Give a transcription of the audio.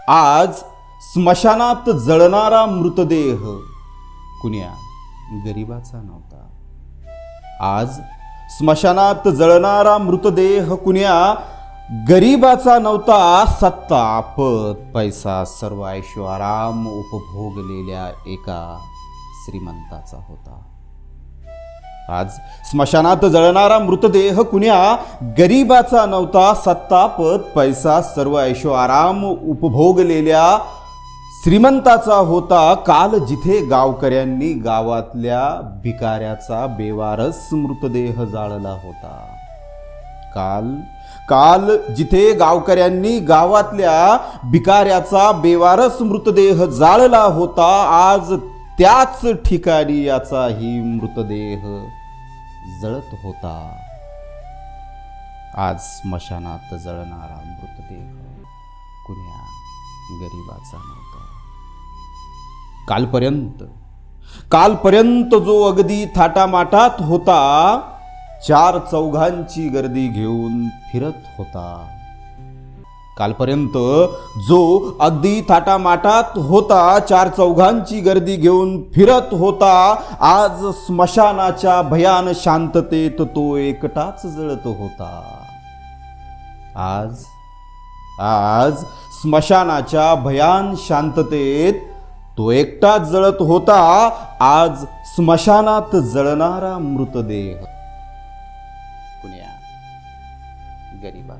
आज स्मशानात जळणारा मृतदेह कुण्या गरिबाचा नव्हता। आज स्मशानात जळणारा मृतदेह कुण्या गरिबाचा नव्हता। सत्ता, पद, पैसा, सर्व ऐशो आराम उपभोगलेल्या एका श्रीमंताचा होता। आज स्मशानात जळणारा मृतदेह कुण्या गरिबाचा नव्हता। सत्ता, पद, पैसा, सर्व ऐशो आराम उपभोगलेल्या श्रीमंताचा होता। काल जिथे गावकऱ्यांनी गावातल्या भिकाऱ्याचा बेवारस मृतदेह जाळला होता। काल जिथे गावकऱ्यांनी गावातल्या भिकाऱ्याचा बेवारस मृतदेह जाळला होता, आज त्याच ठिकाणी याचाही मृतदेह जळत होता। आज स्मशानात जळणारा मृतदेह कुण्या गरिबाचा नव्हता। कालपर्यंत जो अगदी थाटामाटात होता, चार चौघांची गर्दी घेऊन फिरत होता। कालपर्यंत जो अगदी थाटामाटात होता, चार चौघांची गर्दी घेऊन फिरत होता, आज स्मशानाच्या भयान शांततेत तो एकटाच जळत होता। आज स्मशानाच्या भयान शांततेत तो एकटाच जळत होता। आज स्मशानात जळणारा मृतदेह कुण्या गरिबा